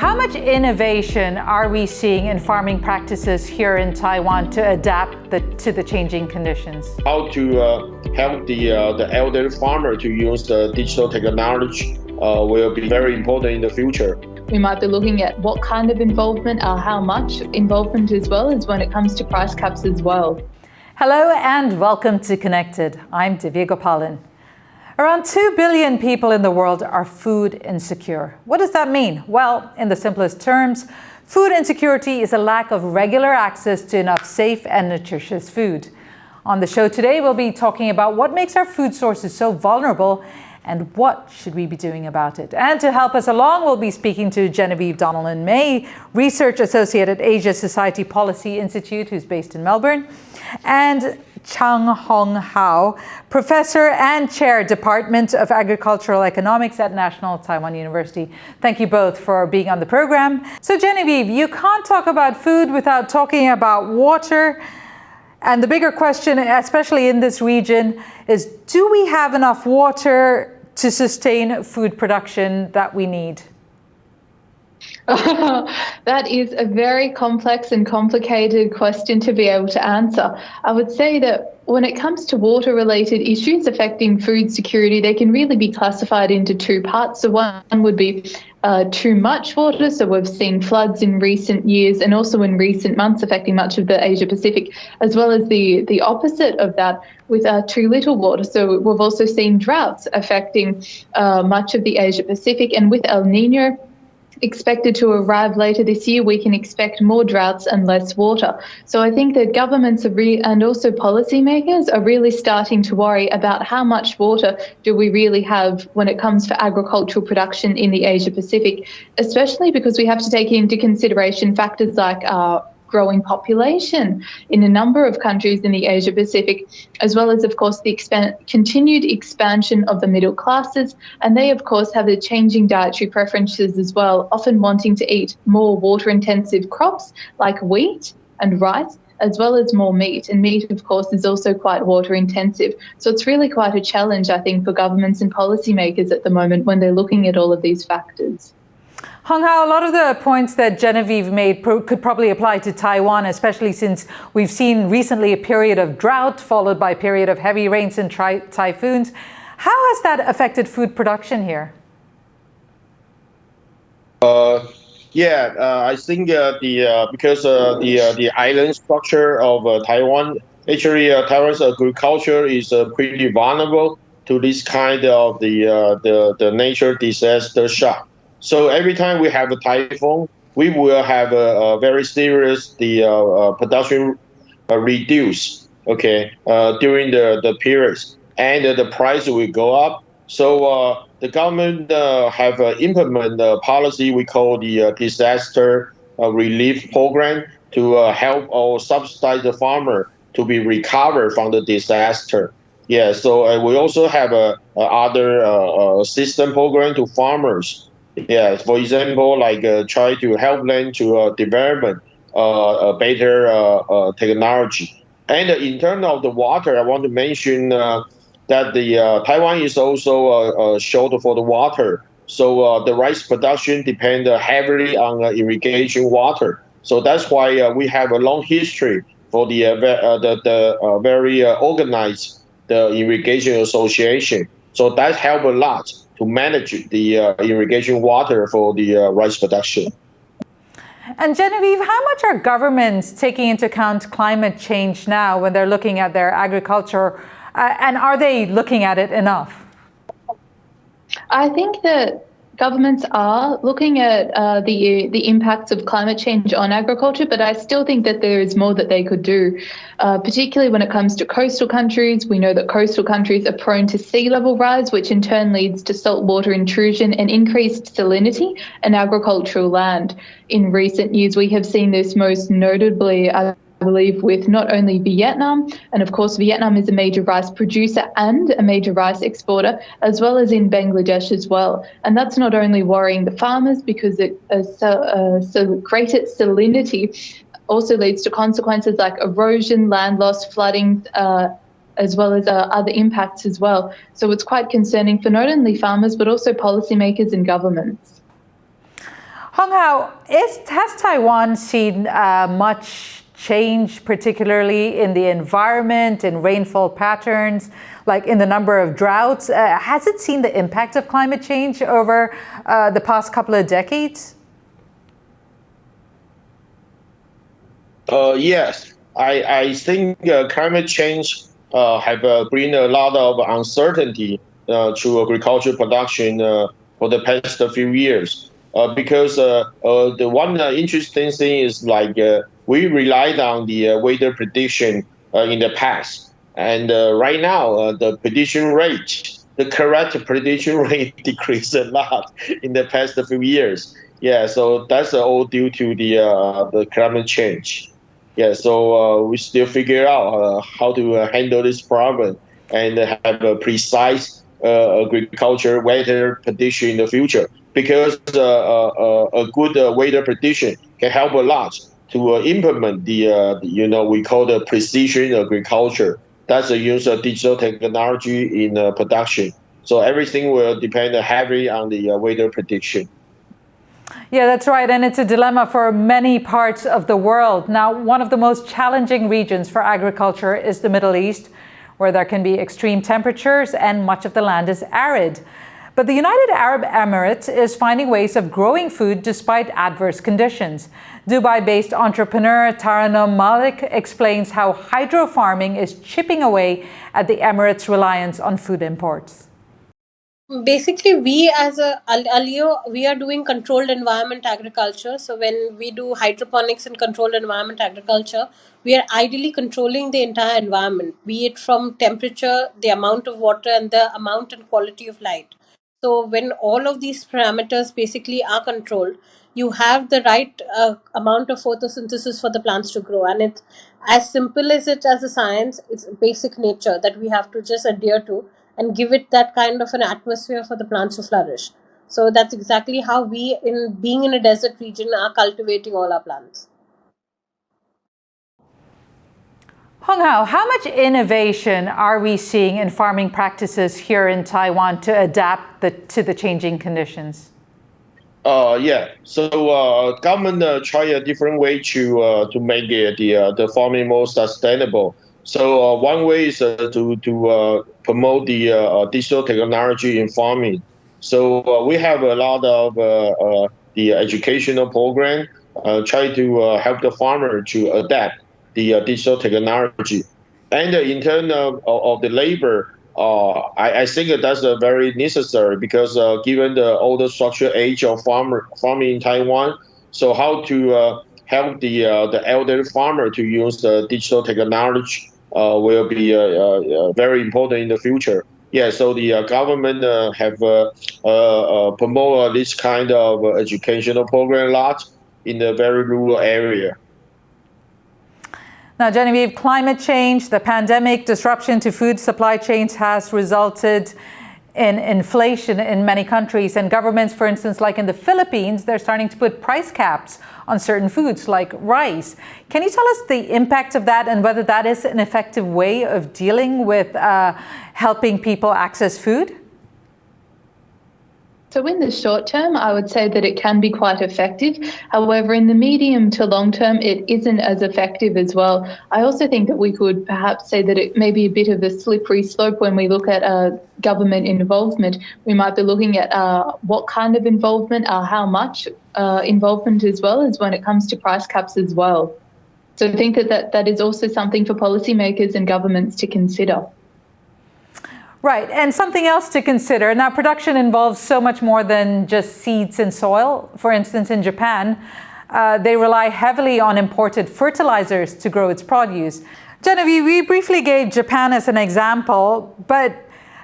How much innovation are we seeing in farming practices here in Taiwan to adapt to the changing conditions? How to help the elderly farmer to use the digital technology will be very important in the future. We might be looking at what kind of involvement, how much involvement, as well as when it comes to price caps as well. Hello and welcome to Connected. I'm Divya Gopalan. Around 2 billion people in the world are food insecure. What does that mean? Well, in the simplest terms, food insecurity is a lack of regular access to enough safe and nutritious food. On the show today, we'll be talking about what makes our food sources so vulnerable and what should we be doing about it. And to help us along, we'll be speaking to Genevieve Donnellon-May, Research Associate at Asia Society Policy Institute, who's based in Melbourne, and Chang Hung-hao, Professor and Chair, Department of Agricultural Economics at National Taiwan University. Thank you both for being on the program. So Genevieve, you can't talk about food without talking about water. And the bigger question, especially in this region, is do we have enough water to sustain food production that we need? That is a very complex and complicated question to be able to answer. I would say that when it comes to water-related issues affecting food security, they can really be classified into two parts. So one would be too much water. So we've seen floods in recent years and also in recent months affecting much of the Asia Pacific, as well as the opposite of that with too little water. So we've also seen droughts affecting much of the Asia Pacific, and with El Nino expected to arrive later this year, we can expect more droughts and less water. So I think that governments and also policymakers are really starting to worry about how much water do we really have when it comes for agricultural production in the Asia Pacific, especially because we have to take into consideration factors like growing population in a number of countries in the Asia Pacific, as well as, of course, the continued expansion of the middle classes. And they, of course, have the changing dietary preferences as well, often wanting to eat more water-intensive crops like wheat and rice, as well as more meat. And meat, of course, is also quite water-intensive. So it's really quite a challenge, I think, for governments and policymakers at the moment when they're looking at all of these factors. Hung-hao, a lot of the points that Genevieve made could probably apply to Taiwan, especially since we've seen recently a period of drought followed by a period of heavy rains and typhoons. How has that affected food production here? I think because the island structure of Taiwan, actually Taiwan's agriculture is pretty vulnerable to this kind of the nature disaster shock. So every time we have a typhoon, we will have a very serious production reduce, during the periods, and the price will go up. So the government have implemented a policy we call the disaster relief program to help or subsidize the farmer to be recovered from the disaster. Yeah, so we also have other system program to farmers. Yeah, for example, like try to help them to develop a better technology. And in terms of the water, I want to mention that the Taiwan is also short for the water. So the rice production depends heavily on irrigation water. So that's why we have a long history for the very organized the irrigation association. So that helps a lot to manage the irrigation water for the rice production. And Genevieve, how much are governments taking into account climate change now when they're looking at their agriculture, and are they looking at it enough? I think that governments are looking at the impacts of climate change on agriculture, but I still think that there is more that they could do, particularly when it comes to coastal countries. We know that coastal countries are prone to sea level rise, which in turn leads to saltwater intrusion and increased salinity in agricultural land. In recent years, we have seen this most notably, I believe, with not only Vietnam, and of course Vietnam is a major rice producer and a major rice exporter, as well as in Bangladesh as well. And that's not only worrying the farmers because greater salinity also leads to consequences like erosion, land loss, flooding, as well as other impacts as well. So it's quite concerning for not only farmers but also policymakers and governments. Hung-hao, has Taiwan seen much change, particularly in the environment, in rainfall patterns, like in the number of droughts? Has it seen the impact of climate change over the past couple of decades? Yes, I think climate change have bring a lot of uncertainty to agricultural production for the past few years. Because the one interesting thing is like we relied on the weather prediction in the past, and right now the prediction rate, the correct prediction rate decreased a lot in the past few years. Yeah, so that's all due to the climate change. Yeah, so we still figure out how to handle this problem and have a precise agriculture weather prediction in the future. Because a good weather prediction can help a lot to implement we call the precision agriculture. That's the use of digital technology in production. So everything will depend heavily on the weather prediction. Yeah, that's right. And it's a dilemma for many parts of the world. Now, one of the most challenging regions for agriculture is the Middle East, where there can be extreme temperatures and much of the land is arid. But the United Arab Emirates is finding ways of growing food despite adverse conditions. Dubai-based entrepreneur Taranum Malik explains how hydro farming is chipping away at the Emirates' reliance on food imports. Basically, we as a Alio, we are doing controlled environment agriculture. So when we do hydroponics and controlled environment agriculture, we are ideally controlling the entire environment, be it from temperature, the amount of water, and the amount and quality of light. So when all of these parameters basically are controlled, you have the right amount of photosynthesis for the plants to grow. And it's as simple as it as a science. It's basic nature that we have to just adhere to and give it that kind of an atmosphere for the plants to flourish. So that's exactly how we, in being in a desert region, are cultivating all our plants. Hung-hao, how much innovation are we seeing in farming practices here in Taiwan to adapt to the changing conditions? Yeah. So government try a different way to make the farming more sustainable. So one way is to promote the digital technology in farming. So we have a lot of the educational program try to help the farmer to adapt the digital technology. And in terms of the labor, I think that's very necessary because given the older structural age of farming in Taiwan, so how to help the elderly farmer to use the digital technology will be very important in the future. Yeah, so the government have promote this kind of educational program a lot in the very rural area. Now, Genevieve, climate change, the pandemic, disruption to food supply chains has resulted in inflation in many countries. And governments, for instance, like in the Philippines, they're starting to put price caps on certain foods like rice. Can you tell us the impact of that and whether that is an effective way of dealing with helping people access food? So in the short term, I would say that it can be quite effective. However, in the medium to long term, it isn't as effective as well. I also think that we could perhaps say that it may be a bit of a slippery slope when we look at government involvement. We might be looking at what kind of involvement, how much involvement, as well as when it comes to price caps as well. So I think that is also something for policymakers and governments to consider. Right, and something else to consider. Now, production involves so much more than just seeds and soil. For instance, in Japan, they rely heavily on imported fertilizers to grow its produce. Genevieve, we briefly gave Japan as an example, but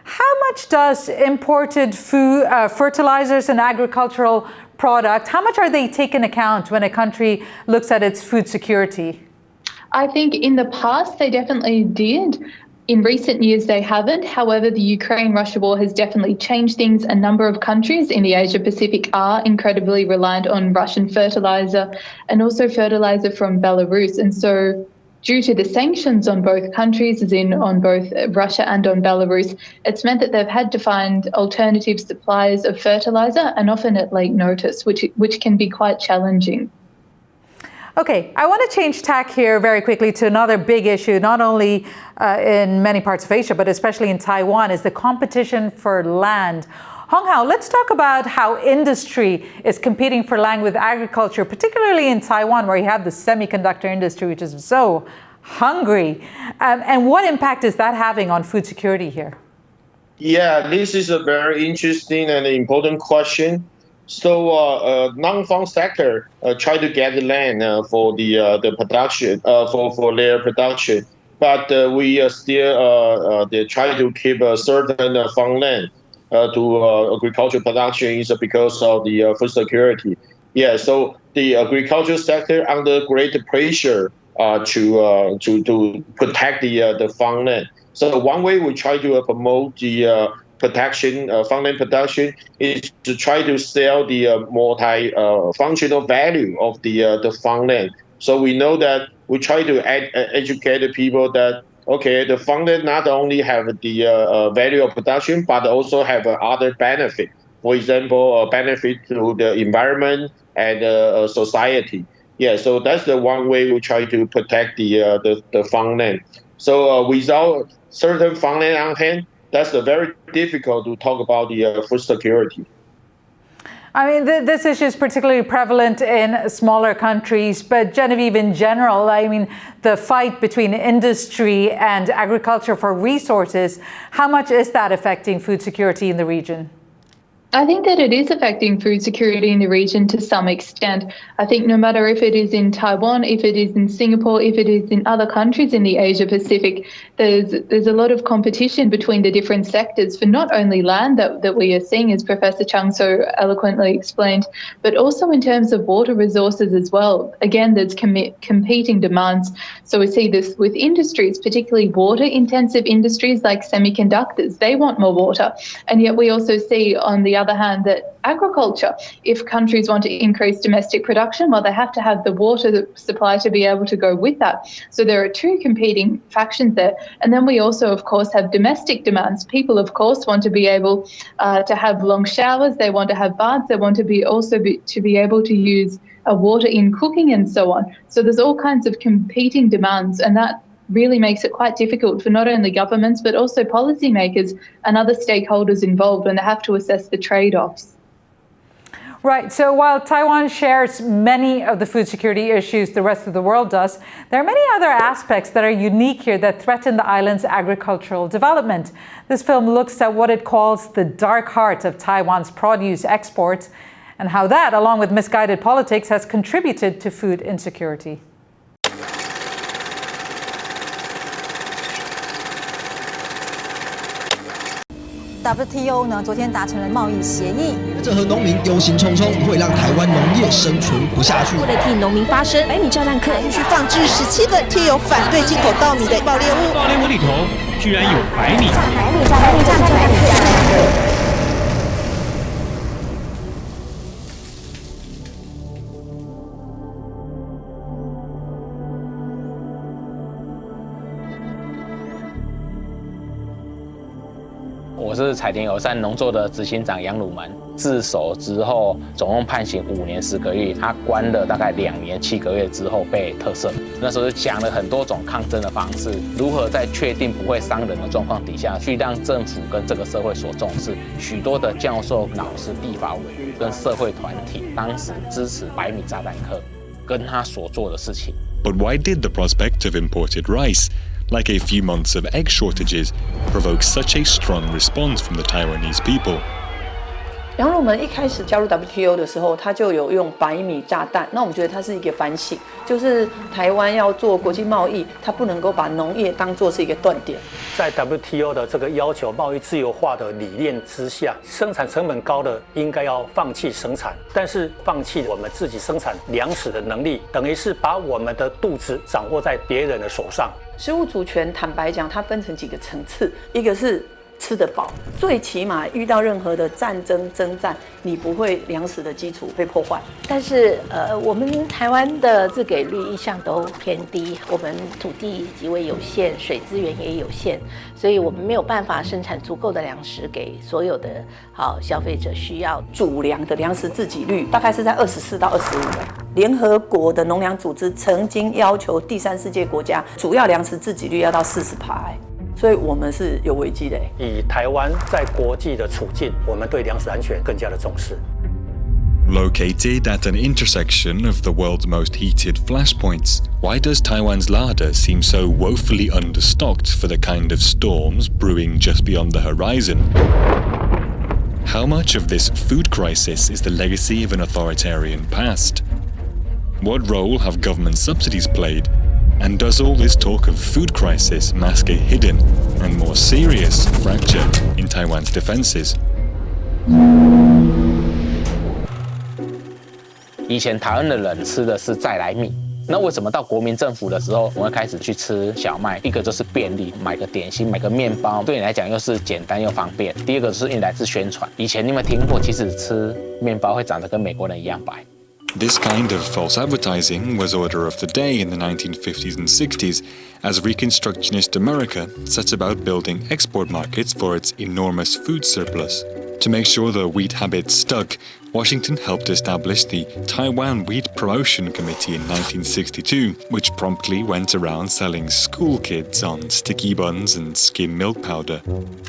how much does imported food, fertilizers and agricultural product, how much are they taken account when a country looks at its food security? I think in the past they definitely did. In recent years, they haven't. However, the Ukraine-Russia war has definitely changed things. A number of countries in the Asia-Pacific are incredibly reliant on Russian fertilizer and also fertilizer from Belarus. And so due to the sanctions on both countries, as in on both Russia and on Belarus, it's meant that they've had to find alternative suppliers of fertilizer, and often at late notice, which can be quite challenging. Okay, I want to change tack here very quickly to another big issue, not only in many parts of Asia, but especially in Taiwan, is the competition for land. Hung-hao, let's talk about how industry is competing for land with agriculture, particularly in Taiwan, where you have the semiconductor industry, which is so hungry. And what impact is that having on food security here? Yeah, this is a very interesting and important question. So, non-farm sector try to get land for the production for their production, but we still they try to keep a certain farmland to agricultural production is because of the food security. Yeah, so the agricultural sector under great pressure to protect the farmland. So one way we try to promote the protection, farmland protection, is to try to sell the multi-functional value of the farmland. So we know that we try to educate the people that, okay, the farmland not only have the value of production, but also have other benefit. For example, benefit to the environment and society. Yeah, so that's the one way we try to protect the farmland. So without certain farmland on hand, that's very difficult to talk about the food security. I mean, this issue is particularly prevalent in smaller countries, but Genevieve, in general, I mean, the fight between industry and agriculture for resources, how much is that affecting food security in the region? I think that it is affecting food security in the region to some extent. I think no matter if it is in Taiwan, if it is in Singapore, if it is in other countries in the Asia Pacific, there's a lot of competition between the different sectors for not only land that we are seeing, as Professor Chang so eloquently explained, but also in terms of water resources as well. Again, there's competing demands. So we see this with industries, particularly water-intensive industries like semiconductors. They want more water. And yet we also see on the other hand that agriculture, if countries want to increase domestic production, well, they have to have the water supply to be able to go with that. So there are two competing factions there. And then we also, of course, have domestic demands. People, of course, want to be able to have long showers. They want to have baths. They want to be able to use water in cooking and so on. So there's all kinds of competing demands, and that really makes it quite difficult for not only governments but also policymakers and other stakeholders involved when they have to assess the trade-offs. Right, so while Taiwan shares many of the food security issues the rest of the world does, there are many other aspects that are unique here that threaten the island's agricultural development. This film looks at what it calls the dark heart of Taiwan's produce exports and how that, along with misguided politics, has contributed to food insecurity. WTO 呢，昨天达成了贸易协议。这和农民忧心忡忡，会让台湾农业生存不下去。为了替农民发声，白米炸弹客必须放置17个贴有反对进口稻米的爆裂物。爆裂物里头居然有白米。白米炸弹客。我是彩田友善农作的执行长杨鲁门，自首之后总共判刑5年10个月，他关了大概2年7个月之后被特赦。那时候就想了很多种抗争的方式，如何在确定不会伤人的状况底下，去让政府跟这个社会所重视。许多的教授、老师、立法委员跟社会团体当时支持白米炸弹客跟他所做的事情。But why did the prospect of imported rice, like a few months of egg shortages, provoke such a strong response from the Taiwanese people? 杨鲁门一开始加入 WTO 的时候，他就有用白米炸弹。那我们觉得它是一个反省，就是台湾要做国际贸易，它不能够把农业当作是一个断点。在 WTO 的这个要求贸易自由化的理念之下，生产成本高的应该要放弃生产，但是放弃我们自己生产粮食的能力，等于是把我们的肚子掌握在别人的手上。食物主权，坦白讲，它分成几个层次，一个是吃得饱，最起码遇到任何的战争征战，你不会粮食的基础被破坏。但是我们台湾的自给率一向都偏低，我们土地极为有限，水资源也有限，所以我们没有办法生产足够的粮食给所有的消费者需要。主粮的粮食自给率大概是在24到25%。联合国的农粮组织曾经要求第三世界国家主要粮食自给率要到40%。所以我们是有危机的。以台湾在国际的处境，我们对粮食安全更加的重视。Located at an intersection of the world's most heated flashpoints, why does Taiwan's larder seem so woefully understocked for the kind of storms brewing just beyond the horizon? How much of this food crisis is the legacy of an authoritarian past? What role have government subsidies played? And does all this talk of food crisis mask a hidden and more serious fracture in Taiwan's defenses? 以前台湾的人吃的是再来米，那为什么到国民政府的时候，我们会开始去吃小麦？一个就是便利，买个点心，买个面包，对你来讲又是简单又方便。第二个是来自宣传。以前你有没有听过，其实吃面包会长得跟美国人一样白？ This kind of false advertising was order of the day in the 1950s and 60s as Reconstructionist America set about building export markets for its enormous food surplus. To make sure the wheat habit stuck, Washington helped establish the Taiwan Wheat Promotion Committee in 1962, which promptly went around selling school kids on sticky buns and skim milk powder.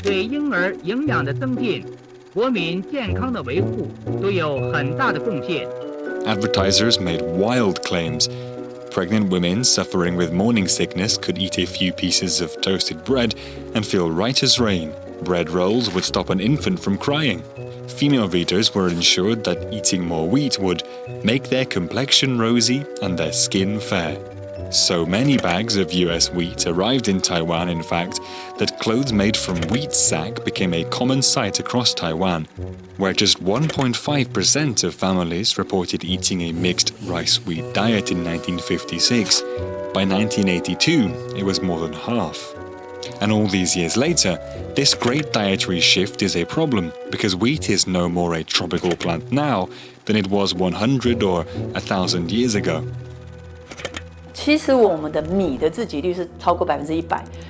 对婴儿营养的增进、国民健康的维护都有很大的贡献。 Advertisers made wild claims. Pregnant women suffering with morning sickness could eat a few pieces of toasted bread and feel right as rain. Bread rolls would stop an infant from crying. Female readers were ensured that eating more wheat would make their complexion rosy and their skin fair. So many bags of US wheat arrived in Taiwan, in fact, that clothes made from wheat sack became a common sight across Taiwan, where just 1.5% of families reported eating a mixed rice-wheat diet in 1956. By 1982, it was more than half. And all these years later, this great dietary shift is a problem because wheat is no more a tropical plant now than it was 100 or 1,000 years ago. 其实我们的米的自给率是超过100%，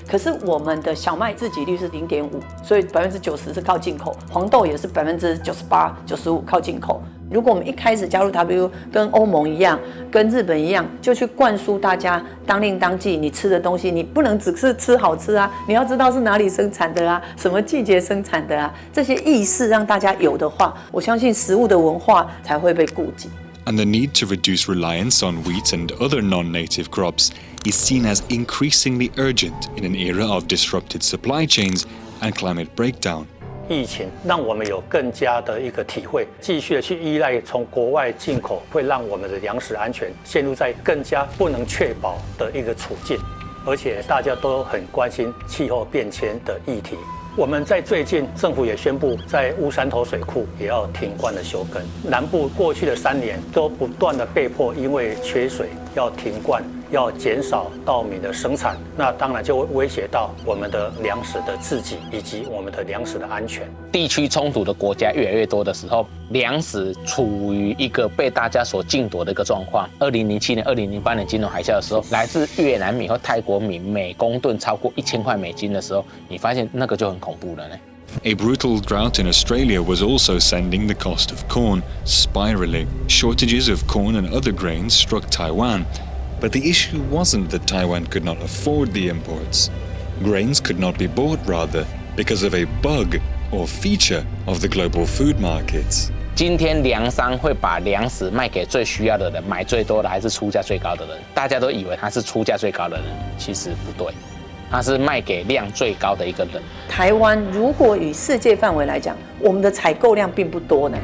可是我们的小麦自给率是0.5%，所以90%是靠进口，黄豆也是98%、95%靠进口。如果我们一开始加入 WTO， 跟欧盟一样，跟日本一样，就去灌输大家当令当季，你吃的东西你不能只是吃好吃啊，你要知道是哪里生产的啊，什么季节生产的啊，这些意识让大家有的话，我相信食物的文化才会被顾及。 And the need to reduce reliance on wheat and other non-native crops is seen as increasingly urgent in an era of disrupted supply chains and climate breakdown. 疫情让我们有更加的一个体会，继续的去依赖从国外进口，会让我们的粮食安全陷入在更加不能确保的一个处境。而且大家都很关心气候变迁的议题。 我们在最近，政府也宣布，在乌山头水库也要停灌的休耕。南部过去的3年都不断的被迫因为缺水要停灌，要减少稻米的生产，那当然就会威胁到我们的粮食的自给以及我们的粮食的安全。地区冲突的国家越来越多的时候，粮食处于一个被大家所竞夺的一个状况。2007年、2008年金融海啸的时候，来自越南米和泰国米每公吨超过1000块美金的时候，你发现那个就很恐怖了呢。 A brutal drought in Australia was also sending the cost of corn spiraling. Shortages of corn and other grains struck Taiwan, but the issue wasn't that Taiwan could not afford the imports. Grains could not be bought, rather, because of a bug or feature of the global food markets. 今天粮商会把粮食卖给最需要的人，买最多的还是出价最高的人？大家都以为他是出价最高的人，其实不对。 它是卖给量最高的一个人。台湾如果以世界范围来讲，我们的采购量并不多呢。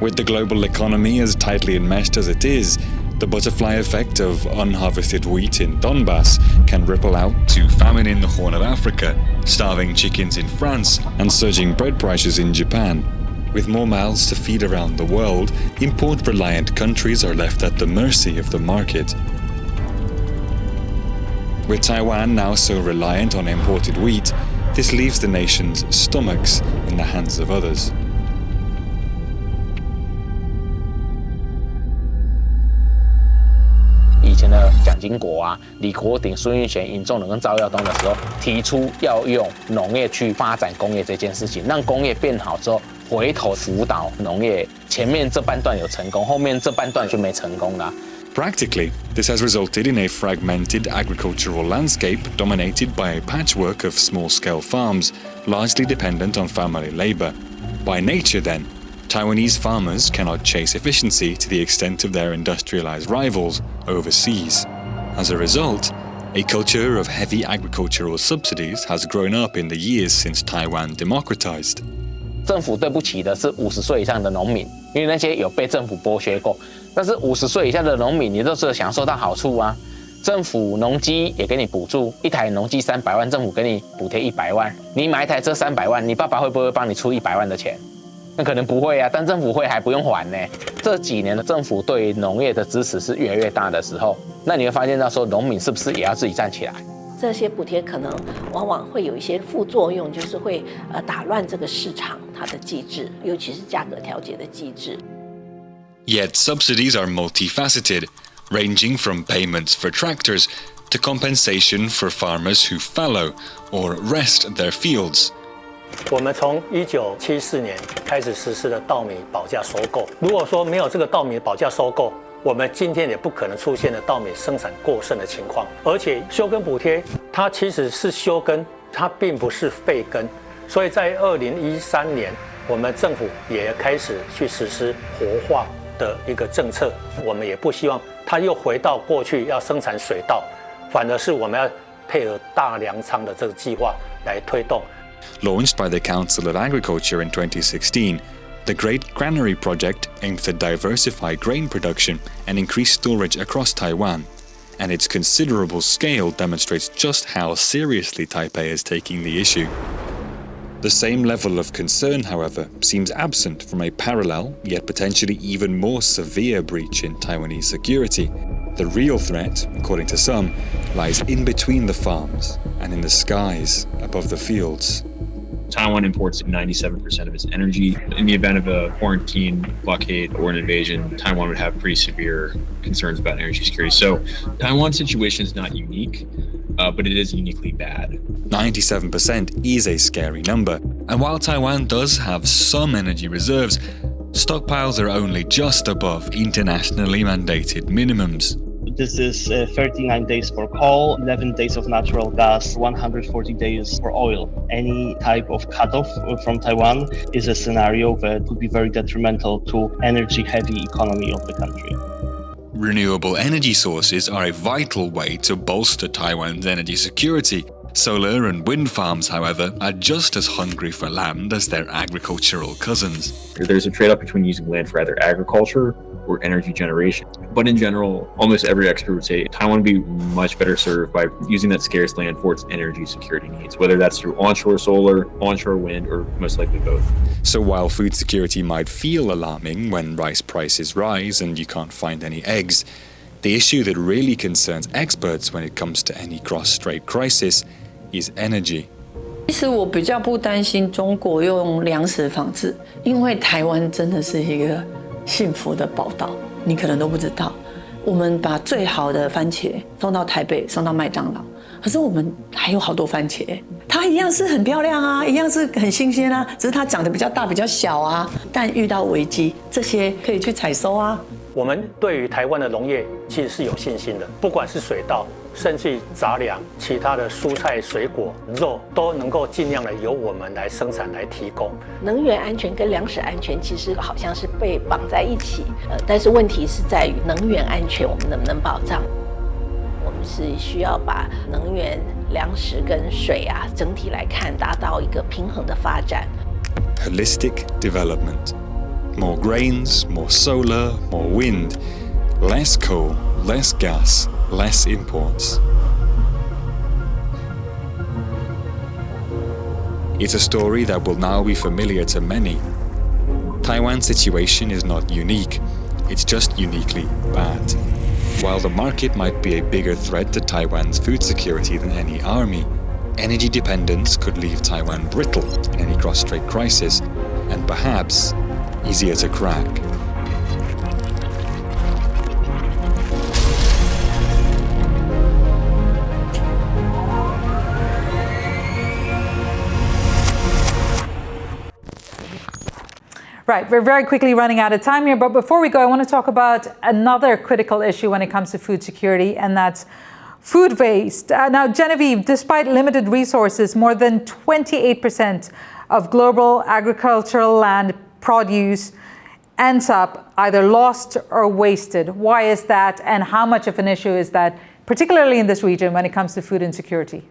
With the global economy as tightly enmeshed as it is, the butterfly effect of unharvested wheat in Donbass can ripple out to famine in the Horn of Africa, starving chickens in France, and surging bread prices in Japan. With more mouths to feed around the world, import-reliant countries are left at the mercy of the market. With Taiwan now so reliant on imported wheat, This leaves the nation's stomachs in the hands of others. 以前的蒋经国啊、李国鼎、孙运璇、尹仲荣跟赵耀东的时候，提出要用农业去发展工业这件事情，让工业变好之后，回头辅导农业。前面这半段有成功，后面这半段就没成功啦。Practically, this has resulted in a fragmented agricultural landscape dominated by a patchwork of small-scale farms, largely dependent on family labor. By nature, then, Taiwanese farmers cannot chase efficiency to the extent of their industrialized rivals overseas. As a result, a culture of heavy agricultural subsidies has grown up in the years since Taiwan democratized. 政府对不起的是50岁以上的农民，因为那些有被政府剥削过。但是50岁以下的农民，你都是享受到好处啊。政府农机也给你补助，一台农机300万，政府给你补贴100万。你买一台车300万，你爸爸会不会帮你出100万的钱？那可能不会啊，但政府会还不用还呢。这几年的政府对农业的支持是越来越大的时候，那你会发现到说，农民是不是也要自己站起来？这些补贴可能往往会有一些副作用，就是会打乱这个市场它的机制，尤其是价格调节的机制。Yet subsidies are multifaceted, ranging from payments for tractors to compensation for farmers who fallow or rest their fields. 我们从1974年开始实施的稻米保价收购。如果说没有这个稻米保价收购，我们今天也不可能出现了稻米生产过剩的情况。而且休耕补贴，它其实是休耕，它并不是废耕。所以在2013年，我们政府也开始去实施活化的一个政策。我们也不希望它又回到过去要生产水稻，反而是我们要配合大粮仓的这个计划来推动。Launched by the Council of Agriculture in 2016, the Great Granary Project aims to diversify grain production and increase storage across Taiwan, and its considerable scale demonstrates just how seriously Taipei is taking the issue. The same level of concern, however, seems absent from a parallel, yet potentially even more severe breach in Taiwanese security. The real threat, according to some, lies in between the farms and in the skies above the fields. Taiwan imports 97% of its energy. In the event of a quarantine, blockade, or an invasion, Taiwan would have pretty severe concerns about energy security. So Taiwan's situation is not unique, but it is uniquely bad. 97% is a scary number, and while Taiwan does have some energy reserves, stockpiles are only just above internationally mandated minimums. This is 39 days for coal, 11 days of natural gas, 140 days for oil. Any type of cutoff from Taiwan is a scenario that would be very detrimental to energy-heavy economy of the country. Renewable energy sources are a vital way to bolster Taiwan's energy security. Solar and wind farms, however, are just as hungry for land as their agricultural cousins. There's a trade-off between using land for either agriculture or energy generation. But in general, almost every expert would say Taiwan would be much better served by using that scarce land for its energy security needs, whether that's through onshore solar, onshore wind, or most likely both. So while food security might feel alarming when rice prices rise and you can't find any eggs, the issue that really concerns experts when it comes to any cross-strait crisis is energy. 其实我比较不担心中国用粮食防治，因为台湾真的是一个幸福的宝岛，你可能都不知道。我们把最好的番茄送到台北，送到麦当劳，可是我们还有好多番茄，它一样是很漂亮啊，一样是很新鲜啊，只是它长得比较大、比较小啊。但遇到危机，这些可以去采收啊。我们对于台湾的农业其实是有信心的，不管是水稻，甚至杂粮、其他的蔬菜、水果、肉，都能够尽量的由我们来生产来提供。能源安全跟粮食安全其实好像是被绑在一起，但是问题是在于能源安全我们能不能保障？我们是需要把能源、粮食跟水啊整体来看，达到一个平衡的发展。Holistic development. More grains, more solar, more wind, less coal, less gas, less imports. It's a story that will now be familiar to many. Taiwan's situation is not unique, it's just uniquely bad. While the market might be a bigger threat to Taiwan's food security than any army, energy dependence could leave Taiwan brittle in any cross-strait crisis, and perhaps easier to crack. Right, we're very quickly running out of time here, but before we go, I want to talk about another critical issue when it comes to food security, and that's food waste. Now, Genevieve, despite limited resources, more than 28% of global agricultural land produce ends up either lost or wasted. Why is that, and how much of an issue is that, particularly in this region when it comes to food insecurity?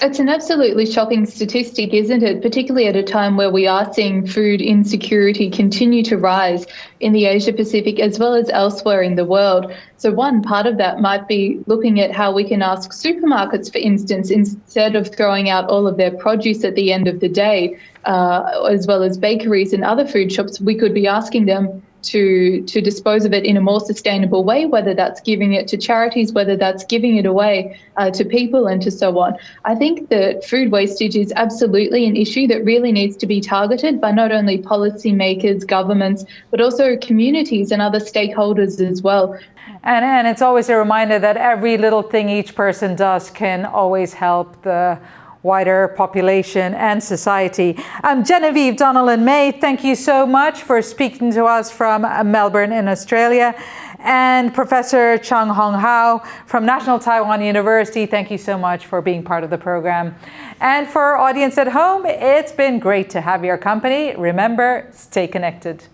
It's an absolutely shocking statistic, isn't it? Particularly at a time where we are seeing food insecurity continue to rise in the Asia Pacific as well as elsewhere in the world. So one part of that might be looking at how we can ask supermarkets, for instance, instead of throwing out all of their produce at the end of the day, as well as bakeries and other food shops, we could be asking them to dispose of it in a more sustainable way, whether that's giving it to charities, whether that's giving it away to people and to so on. I think that food wastage is absolutely an issue that really needs to be targeted by not only policymakers, governments, but also communities and other stakeholders as well. And it's always a reminder that every little thing each person does can always help the wider population and society. Genevieve Donnellon-May, thank you so much for speaking to us from Melbourne in Australia. And Professor Chang Hung-hao from National Taiwan University, thank you so much for being part of the program. And for our audience at home, it's been great to have your company. Remember, stay connected.